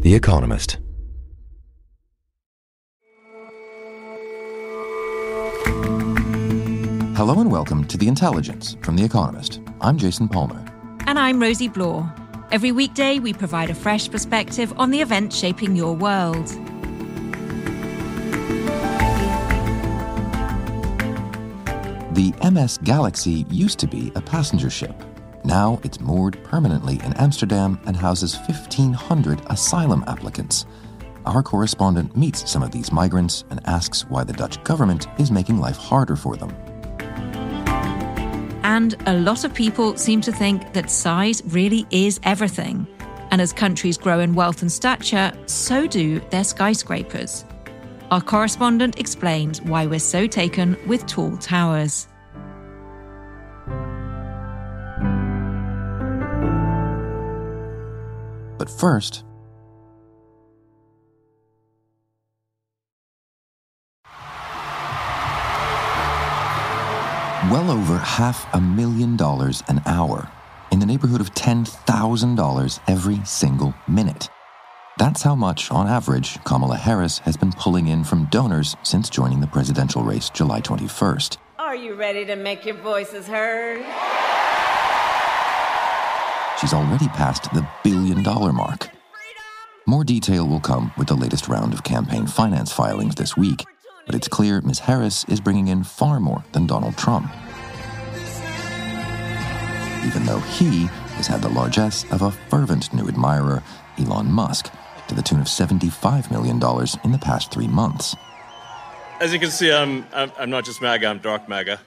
The Economist. Hello and welcome to The Intelligence from The Economist. I'm Jason Palmer. And I'm Rosie Blore. Every weekday, we provide a fresh perspective on the events shaping your world. The MS Galaxy used to be a passenger ship. Now it's moored permanently in Amsterdam and houses 1,500 asylum applicants. Our correspondent meets some of these migrants and asks why the Dutch government is making life harder for them. And a lot of people seem to think that size really is everything. And as countries grow in wealth and stature, so do their skyscrapers. Our correspondent explains why we're so taken with tall towers. But first, well over $500,000 an hour, in the neighborhood of $10,000 every single minute. That's how much, on average, Kamala Harris has been pulling in from donors since joining the presidential race July 21st. Are you ready to make your voices heard? She's already passed the billion-dollar mark. More detail will come with the latest round of campaign finance filings this week, but it's clear Ms. Harris is bringing in far more than Donald Trump, even though he has had the largesse of a fervent new admirer, Elon Musk, to the tune of $75 million in the past 3 months. As you can see, I'm not just MAGA, I'm dark MAGA.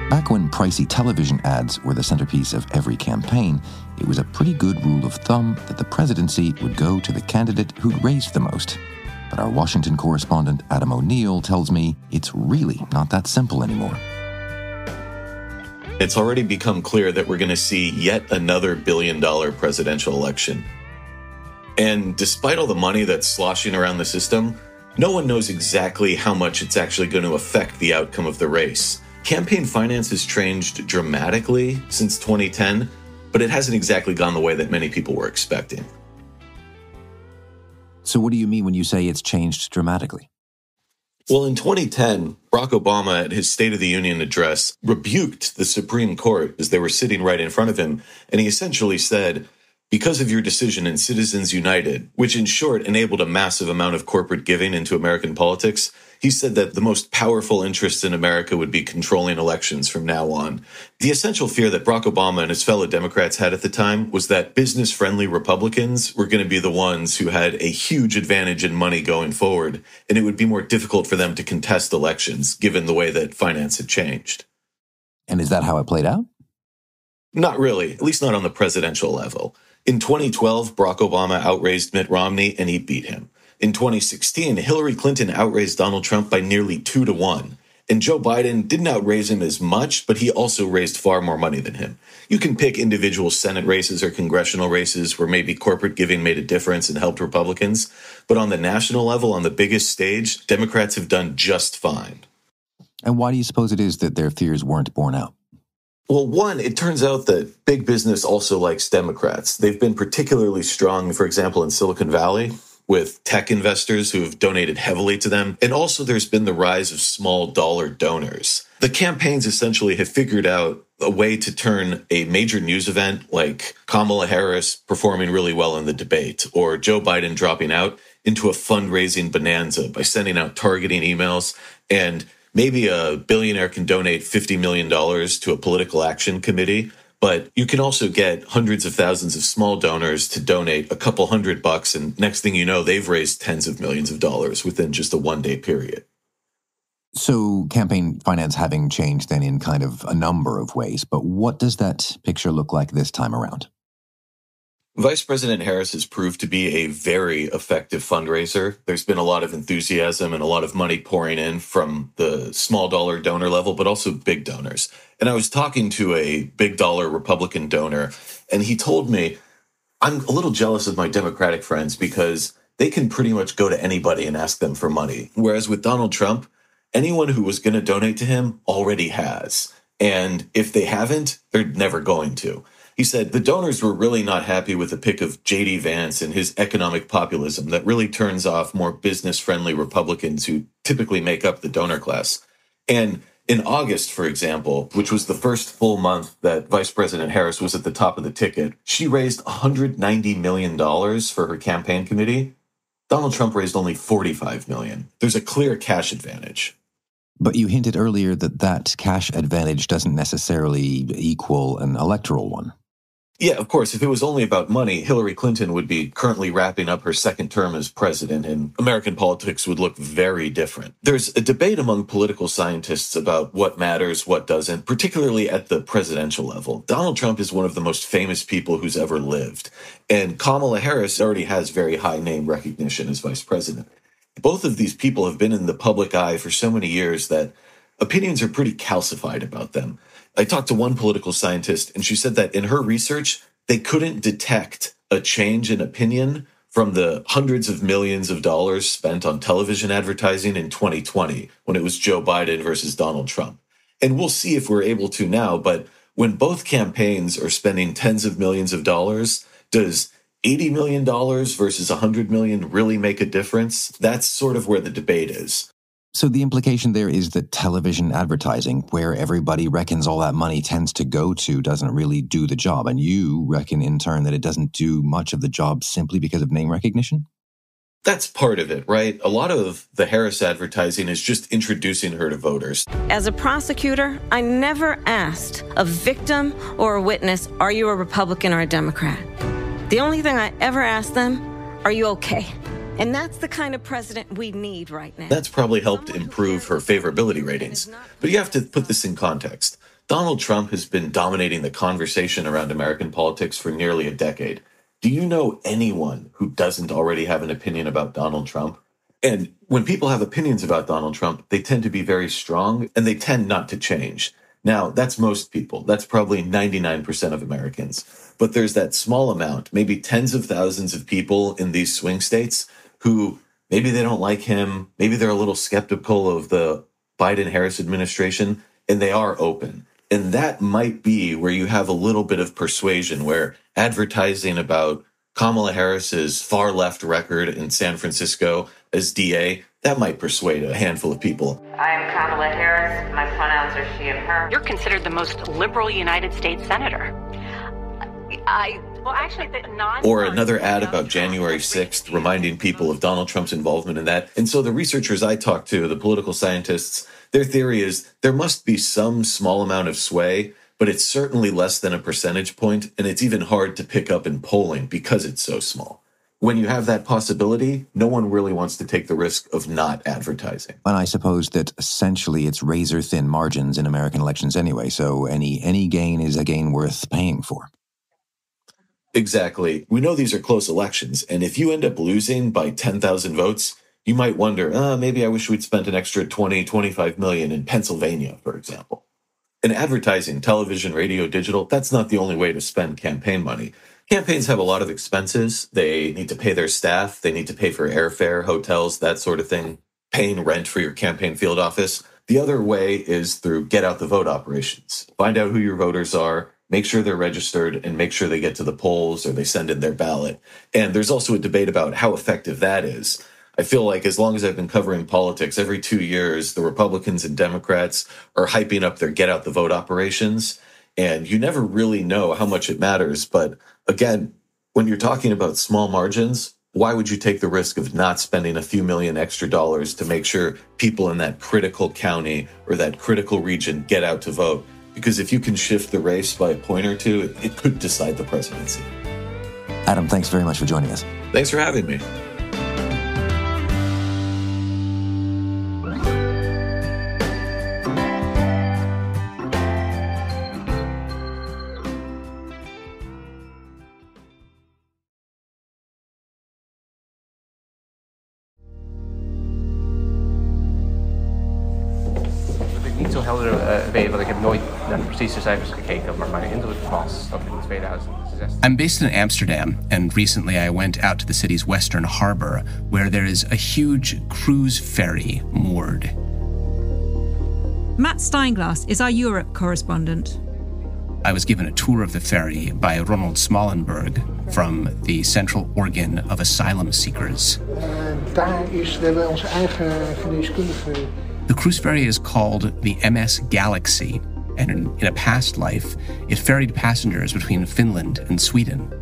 Back when pricey television ads were the centerpiece of every campaign, it was a pretty good rule of thumb that the presidency would go to the candidate who'd raised the most. But our Washington correspondent Adam O'Neill tells me it's really not that simple anymore. It's already become clear that we're going to see yet another billion-dollar presidential election. And despite all the money that's sloshing around the system, no one knows exactly how much it's actually going to affect the outcome of the race. Campaign finance has changed dramatically since 2010, but it hasn't exactly gone the way that many people were expecting. So what do you mean when you say it's changed dramatically? Well, in 2010, Barack Obama, at his State of the Union address, rebuked the Supreme Court as they were sitting right in front of him, and he essentially said, because of your decision in Citizens United, which in short enabled a massive amount of corporate giving into American politics, he said that the most powerful interests in America would be controlling elections from now on. The essential fear that Barack Obama and his fellow Democrats had at the time was that business-friendly Republicans were going to be the ones who had a huge advantage in money going forward, and it would be more difficult for them to contest elections, given the way that finance had changed. And is that how it played out? Not really, at least not on the presidential level. In 2012, Barack Obama outraised Mitt Romney, and he beat him. In 2016, Hillary Clinton outraised Donald Trump by nearly 2-1. And Joe Biden didn't outraise him as much, but he also raised far more money than him. You can pick individual Senate races or congressional races where maybe corporate giving made a difference and helped Republicans. But on the national level, on the biggest stage, Democrats have done just fine. And why do you suppose it is that their fears weren't borne out? Well, one, it turns out that big business also likes Democrats. They've been particularly strong, for example, in Silicon Valley, with tech investors who have donated heavily to them. And also there's been the rise of small dollar donors. The campaigns essentially have figured out a way to turn a major news event like Kamala Harris performing really well in the debate or Joe Biden dropping out into a fundraising bonanza by sending out targeting emails. And maybe a billionaire can donate $50 million to a political action committee. But you can also get hundreds of thousands of small donors to donate a couple $100, and next thing you know, they've raised tens of millions of dollars within just a one-day period. So campaign finance having changed then in kind of a number of ways, but what does that picture look like this time around? Vice President Harris has proved to be a very effective fundraiser. There's been a lot of enthusiasm and a lot of money pouring in from the small dollar donor level, but also big donors. And I was talking to a big dollar Republican donor, and he told me, I'm a little jealous of my Democratic friends because they can pretty much go to anybody and ask them for money. Whereas with Donald Trump, anyone who was going to donate to him already has. And if they haven't, they're never going to. He said the donors were really not happy with the pick of J.D. Vance and his economic populism that really turns off more business-friendly Republicans who typically make up the donor class. And in August, for example, which was the first full month that Vice President Harris was at the top of the ticket, she raised $190 million for her campaign committee. Donald Trump raised only $45 million. There's a clear cash advantage. But you hinted earlier that that cash advantage doesn't necessarily equal an electoral one. Yeah, of course, if it was only about money, Hillary Clinton would be currently wrapping up her second term as president, and American politics would look very different. There's a debate among political scientists about what matters, what doesn't, particularly at the presidential level. Donald Trump is one of the most famous people who's ever lived, and Kamala Harris already has very high name recognition as vice president. Both of these people have been in the public eye for so many years that opinions are pretty calcified about them. I talked to one political scientist, and she said that in her research, they couldn't detect a change in opinion from the hundreds of millions of dollars spent on television advertising in 2020, when it was Joe Biden versus Donald Trump. And we'll see if we're able to now, but when both campaigns are spending tens of millions of dollars, does $80 million versus $100 million really make a difference? That's sort of where the debate is. So the implication there is that television advertising, where everybody reckons all that money tends to go to, doesn't really do the job. And you reckon in turn that it doesn't do much of the job simply because of name recognition? That's part of it, right? A lot of the Harris advertising is just introducing her to voters. As a prosecutor, I never asked a victim or a witness, are you a Republican or a Democrat? The only thing I ever asked them, are you okay? And that's the kind of president we need right now. That's probably helped improve her favorability ratings. But you have to put this in context. Donald Trump has been dominating the conversation around American politics for nearly a decade. Do you know anyone who doesn't already have an opinion about Donald Trump? And when people have opinions about Donald Trump, they tend to be very strong and they tend not to change. Now, that's most people. That's probably 99% of Americans. But there's that small amount, maybe tens of thousands of people in these swing states who maybe they don't like him, maybe they're a little skeptical of the Biden-Harris administration, and they are open. And that might be where you have a little bit of persuasion, where advertising about Kamala Harris's far left record in San Francisco as DA, that might persuade a handful of people. I am Kamala Harris. My pronouns are she and her. You're considered the most liberal United States senator. Or another ad about January 6th, reminding people of Donald Trump's involvement in that. And so the researchers I talked to, the political scientists, their theory is there must be some small amount of sway, but it's certainly less than a percentage point, and it's even hard to pick up in polling because it's so small. When you have that possibility, no one really wants to take the risk of not advertising. And I suppose that essentially it's razor-thin margins in American elections anyway, so any gain is a gain worth paying for. Exactly. We know these are close elections, and if you end up losing by 10,000 votes, you might wonder, maybe I wish we'd spent an extra 20, 25 million in Pennsylvania, for example. In advertising, television, radio, digital, that's not the only way to spend campaign money. Campaigns have a lot of expenses. They need to pay their staff. They need to pay for airfare, hotels, that sort of thing, paying rent for your campaign field office. The other way is through get out the vote operations. Find out who your voters are, make sure they're registered, and make sure they get to the polls or they send in their ballot. And there's also a debate about how effective that is. I feel like as long as I've been covering politics, every 2 years, the Republicans and Democrats are hyping up their get out the vote operations. And you never really know how much it matters. But again, when you're talking about small margins, why would you take the risk of not spending a few million extra dollars to make sure people in that critical county or that critical region get out to vote? Because if you can shift the race by a point or two, it could decide the presidency. Adam, thanks very much for joining us. Thanks for having me. I'm based in Amsterdam, and recently I went out to the city's western harbor, where there is a huge cruise ferry moored. Matt Steinglass is our Europe correspondent. I was given a tour of the ferry by Ronald Smallenberg from the Central Organ of Asylum Seekers. The cruise ferry is called the MS Galaxy, and in a past life, it ferried passengers between Finland and Sweden.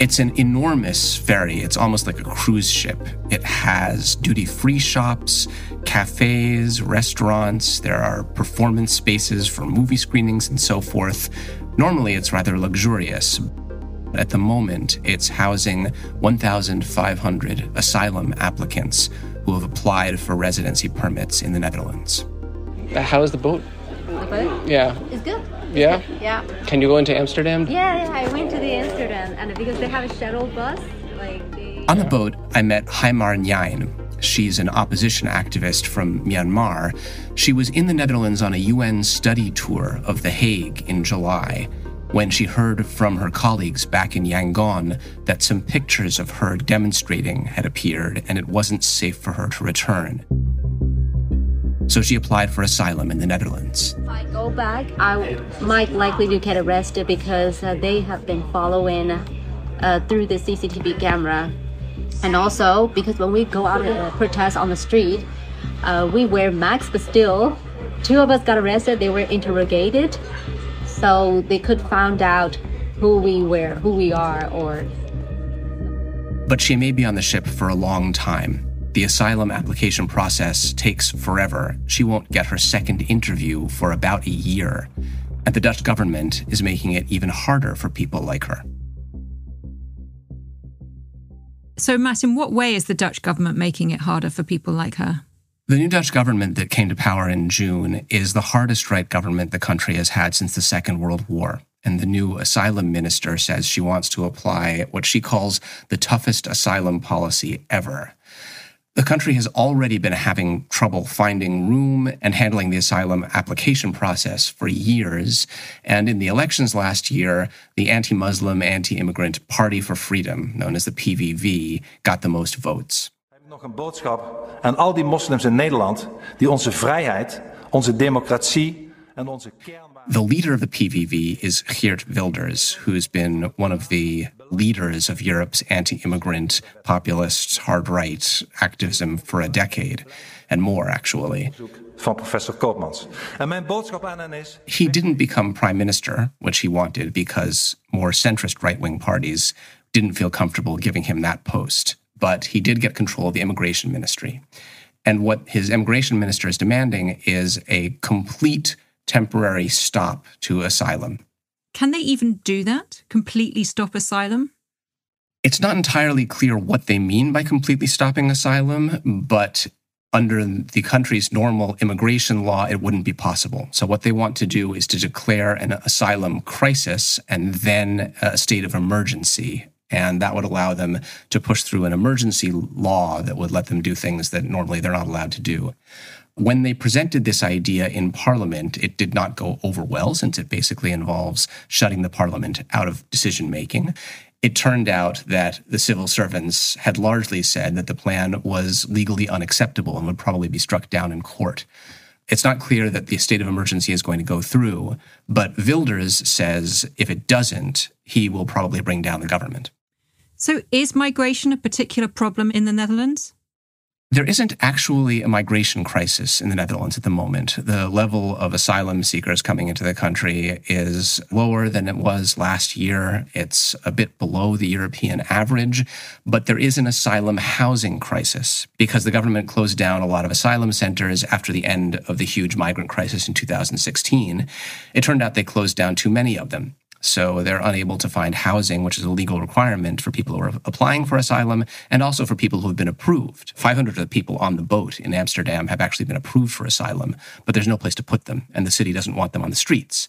It's an enormous ferry. It's almost like a cruise ship. It has duty-free shops, cafes, restaurants. There are performance spaces for movie screenings and so forth. Normally, it's rather luxurious. At the moment, it's housing 1,500 asylum applicants who have applied for residency permits in the Netherlands. How is the boat? The boat? Yeah. It's good. Yeah? Yeah. Can you go into Amsterdam? Yeah, I went to the Amsterdam, and because they have a shuttle bus, On the boat, I met Haimar Nyain. She's an opposition activist from Myanmar. She was in the Netherlands on a UN study tour of The Hague in July when she heard from her colleagues back in Yangon that some pictures of her demonstrating had appeared and it wasn't safe for her to return. So she applied for asylum in the Netherlands. If I go back, I might likely to get arrested because they have been following through the CCTV camera. And also, because when we go out and protest on the street, we wear masks, but still, 2 of us got arrested. They were interrogated, so they could find out who we are, or... But she may be on the ship for a long time. The asylum application process takes forever. She won't get her second interview for about a year. And the Dutch government is making it even harder for people like her. So, Matt, in what way is the Dutch government making it harder for people like her? The new Dutch government that came to power in June is the hardest right government the country has had since the Second World War. And the new asylum minister says she wants to apply what she calls the toughest asylum policy ever. The country has already been having trouble finding room and handling the asylum application process for years. And in the elections last year, the anti-Muslim, anti-immigrant Party for Freedom, known as the PVV, got the most votes. We hebben nog een boodschap aan al die moslims in Nederland die onze vrijheid, onze democratie en onze kernwaarden... The leader of the PVV is Geert Wilders, who's been one of the leaders of Europe's anti-immigrant, populist, hard-right activism for a decade, and more, actually. Van Professor Koopmans. En mijn boodschap aan hen is... He didn't become prime minister, which he wanted, because more centrist right-wing parties didn't feel comfortable giving him that post. But he did get control of the immigration ministry. And what his immigration minister is demanding is a complete temporary stop to asylum. Can they even do that? Completely stop asylum? It's not entirely clear what they mean by completely stopping asylum, but under the country's normal immigration law, it wouldn't be possible. So what they want to do is to declare an asylum crisis and then a state of emergency. And that would allow them to push through an emergency law that would let them do things that normally they're not allowed to do. When they presented this idea in Parliament, it did not go over well, since it basically involves shutting the Parliament out of decision-making. It turned out that the civil servants had largely said that the plan was legally unacceptable and would probably be struck down in court. It's not clear that the state of emergency is going to go through, but Wilders says if it doesn't, he will probably bring down the government. So is migration a particular problem in the Netherlands? There isn't actually a migration crisis in the Netherlands at the moment. The level of asylum seekers coming into the country is lower than it was last year. It's a bit below the European average, but there is an asylum housing crisis because the government closed down a lot of asylum centers after the end of the huge migrant crisis in 2016. It turned out they closed down too many of them. So they're unable to find housing, which is a legal requirement for people who are applying for asylum and also for people who have been approved. 500 of the people on the boat in Amsterdam have actually been approved for asylum, but there's no place to put them, and the city doesn't want them on the streets.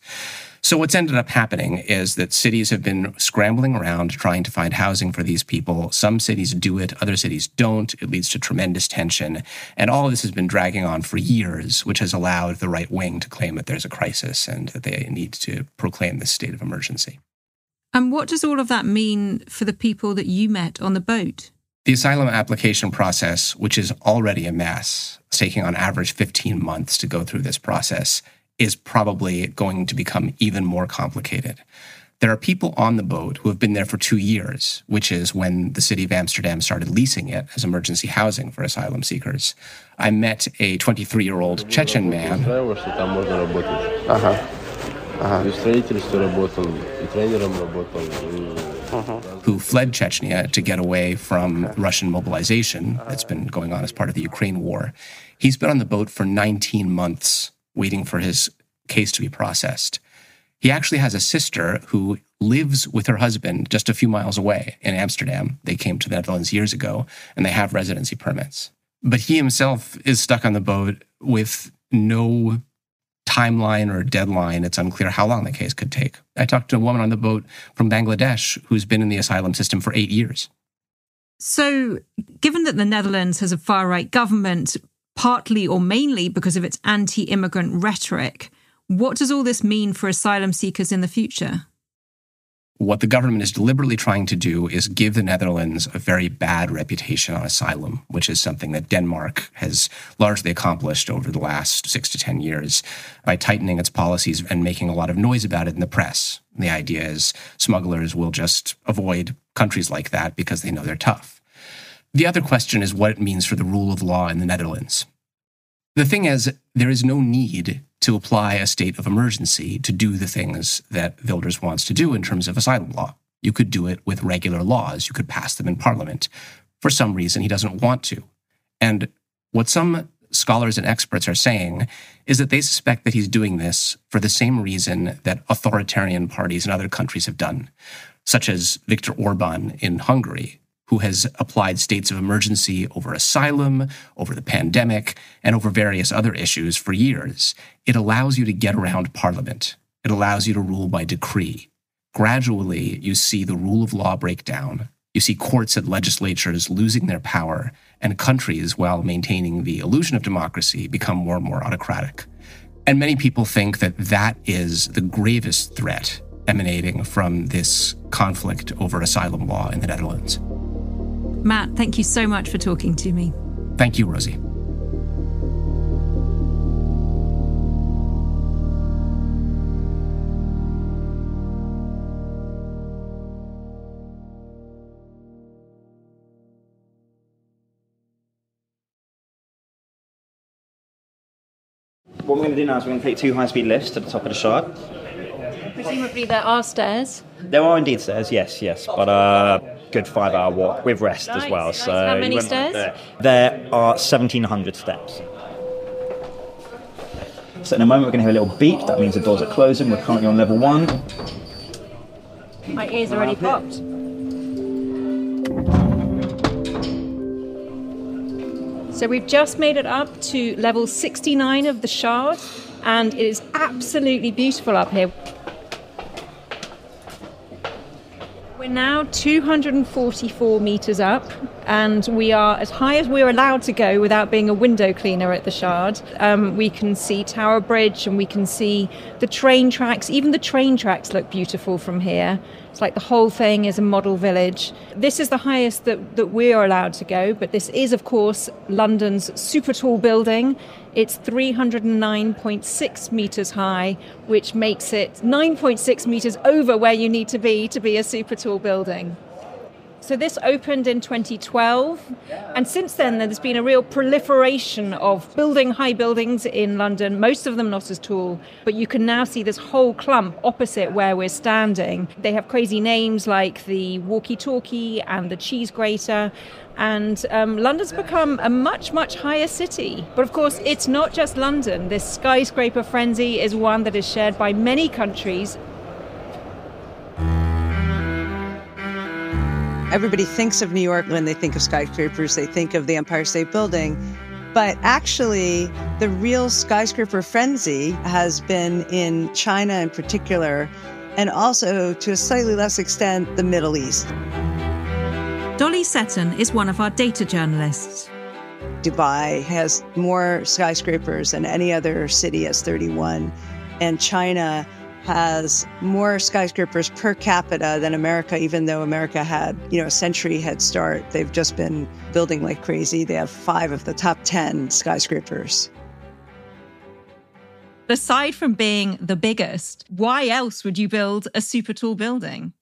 So what's ended up happening is that cities have been scrambling around trying to find housing for these people. Some cities do it, other cities don't. It leads to tremendous tension. And all of this has been dragging on for years, which has allowed the right wing to claim that there's a crisis and that they need to proclaim this state of emergency. And what does all of that mean for the people that you met on the boat? The asylum application process, which is already a mess, it's taking on average 15 months to go through this process, is probably going to become even more complicated. There are people on the boat who have been there for 2 years, which is when the city of Amsterdam started leasing it as emergency housing for asylum seekers. I met a 23-year-old Chechen man who fled Chechnya to get away from Russian mobilization that's been going on as part of the Ukraine war. He's been on the boat for 19 months waiting for his case to be processed. He actually has a sister who lives with her husband just a few miles away in Amsterdam. They came to the Netherlands years ago, and they have residency permits. But he himself is stuck on the boat with no timeline or deadline. It's unclear how long the case could take. I talked to a woman on the boat from Bangladesh who's been in the asylum system for 8 years. So, given that the Netherlands has a far-right government, partly or mainly because of its anti-immigrant rhetoric, what does all this mean for asylum seekers in the future? What the government is deliberately trying to do is give the Netherlands a very bad reputation on asylum, which is something that Denmark has largely accomplished over the last 6 to 10 years by tightening its policies and making a lot of noise about it in the press. The idea is smugglers will just avoid countries like that because they know they're tough. The other question is what it means for the rule of law in the Netherlands. The thing is, there is no need to apply a state of emergency to do the things that Wilders wants to do in terms of asylum law. You could do it with regular laws. You could pass them in parliament. For some reason, he doesn't want to. And what some scholars and experts are saying is that they suspect that he's doing this for the same reason that authoritarian parties in other countries have done, such as Viktor Orban in Hungary, who has applied states of emergency over asylum, over the pandemic, and over various other issues for years. It allows you to get around parliament. It allows you to rule by decree. Gradually, you see the rule of law break down. You see courts and legislatures losing their power, and countries, while maintaining the illusion of democracy, become more and more autocratic. And many people think that that is the gravest threat emanating from this conflict over asylum law in the Netherlands. Matt, thank you so much for talking to me. Thank you, Rosie. What we're going to do now is we're going to take 2 high-speed lifts to the top of the Shard. Presumably there are stairs. There are indeed stairs, yes, but good 5-hour walk with rest as well. Nice. So How many stairs? There are 1,700 steps. So in a moment we're going to hear a little beep. That means the doors are closing. We're currently on level 1. My ears already popped. So we've just made it up to level 69 of the Shard, and it is absolutely beautiful up here. We're now 244 metres up, and we are as high as we're allowed to go without being a window cleaner at the Shard. We can see Tower Bridge, and we can see the train tracks. Even the train tracks look beautiful from here. It's like the whole thing is a model village. This is the highest that we are allowed to go, but this is, of course, London's super tall building. It's 309.6 metres high, which makes it 9.6 metres over where you need to be a super tall building. So this opened in 2012, and since then there's been a real proliferation of building high buildings in London, most of them not as tall, but you can now see this whole clump opposite where we're standing. They have crazy names like the walkie-talkie and the cheese grater, and London's become a much, much higher city. But of course, it's not just London. This skyscraper frenzy is one that is shared by many countries. Everybody thinks of New York when they think of skyscrapers. They think of the Empire State Building. But actually, the real skyscraper frenzy has been in China in particular, and also, to a slightly less extent, the Middle East. Dolly Seton is one of our data journalists. Dubai has more skyscrapers than any other city, has 31. And China has more skyscrapers per capita than America, even though America had, a century head start. They've just been building like crazy. They have 5 of the top 10 skyscrapers. Aside from being the biggest, why else would you build a super tall building?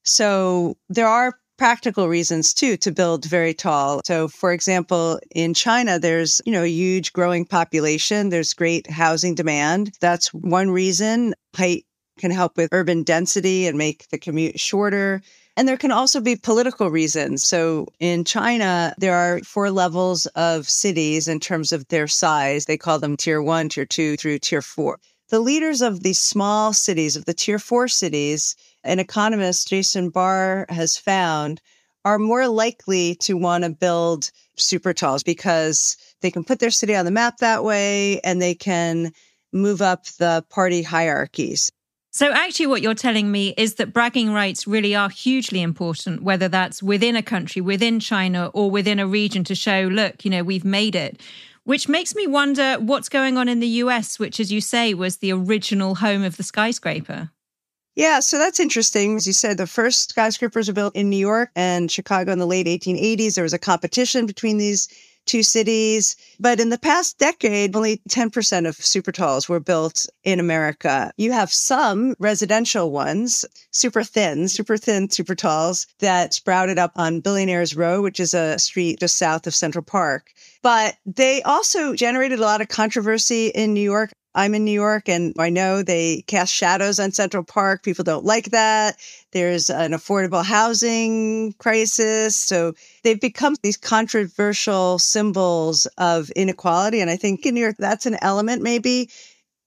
So there are practical reasons too to build very tall. So for example, in China, there's, a huge growing population. There's great housing demand. That's one reason. Height can help with urban density and make the commute shorter. And there can also be political reasons. So in China, there are 4 levels of cities in terms of their size. They call them tier 1, tier 2 through tier 4. The leaders of these small cities, of the tier 4 cities, an economist, Jason Barr, has found are more likely to want to build super talls because they can put their city on the map that way and they can move up the party hierarchies. So actually what you're telling me is that bragging rights really are hugely important, whether that's within a country, within China, or within a region to show, look, we've made it. Which makes me wonder what's going on in the US, which, as you say, was the original home of the skyscraper. Yeah, so that's interesting. As you said, the first skyscrapers were built in New York and Chicago in the late 1880s. There was a competition between these 2 cities. But in the past decade, only 10% of super talls were built in America. You have some residential ones, super thin super talls that sprouted up on Billionaires Row, which is a street just south of Central Park. But they also generated a lot of controversy in New York. I'm in New York, and I know they cast shadows on Central Park. People don't like that. There's an affordable housing crisis. So they've become these controversial symbols of inequality. And I think in New York, that's an element maybe.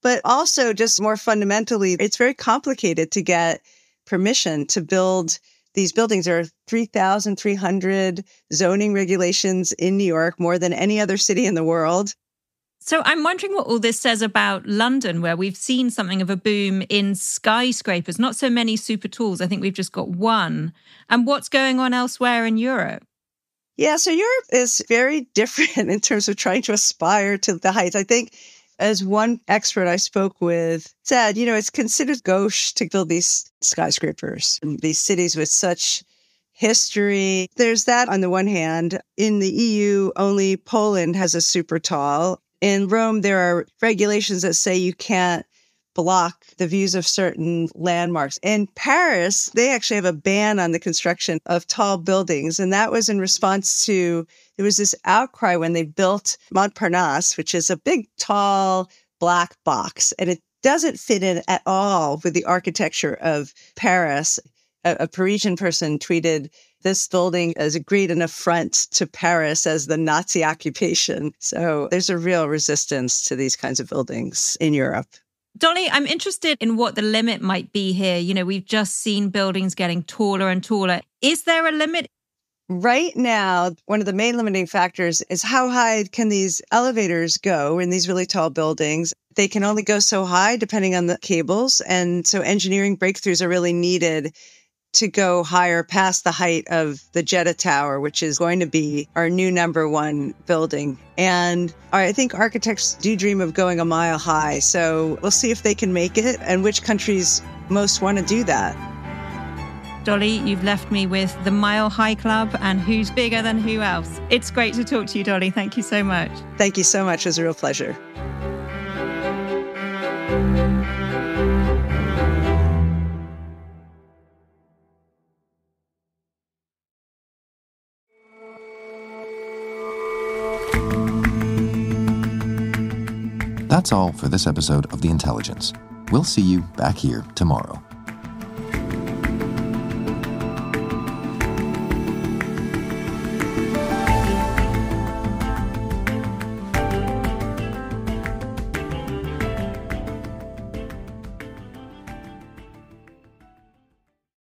But also just more fundamentally, it's very complicated to get permission to build these buildings. There are 3,300 zoning regulations in New York, more than any other city in the world. So I'm wondering what all this says about London, where we've seen something of a boom in skyscrapers, not so many super talls. I think we've just got one. And what's going on elsewhere in Europe? Yeah, so Europe is very different in terms of trying to aspire to the heights. I think as one expert I spoke with said, it's considered gauche to build these skyscrapers in these cities with such history. There's that on the one hand. In the EU, only Poland has a super tall. In Rome, there are regulations that say you can't block the views of certain landmarks. In Paris, they actually have a ban on the construction of tall buildings. And that was in response to, there was this outcry when they built Montparnasse, which is a big, tall, black box. And it doesn't fit in at all with the architecture of Paris. A Parisian person tweeted, "This building is a great an affront to Paris as the Nazi occupation." So there's a real resistance to these kinds of buildings in Europe. Dolly, I'm interested in what the limit might be here. We've just seen buildings getting taller and taller. Is there a limit? Right now, one of the main limiting factors is how high can these elevators go in these really tall buildings. They can only go so high depending on the cables. And so engineering breakthroughs are really needed to go higher past the height of the Jeddah Tower, which is going to be our new #1 building. And I think architects do dream of going a mile high. So we'll see if they can make it and which countries most want to do that. Dolly, you've left me with the Mile High Club and who's bigger than who else. It's great to talk to you, Dolly. Thank you so much. Thank you so much. It was a real pleasure. That's all for this episode of The Intelligence. We'll see you back here tomorrow.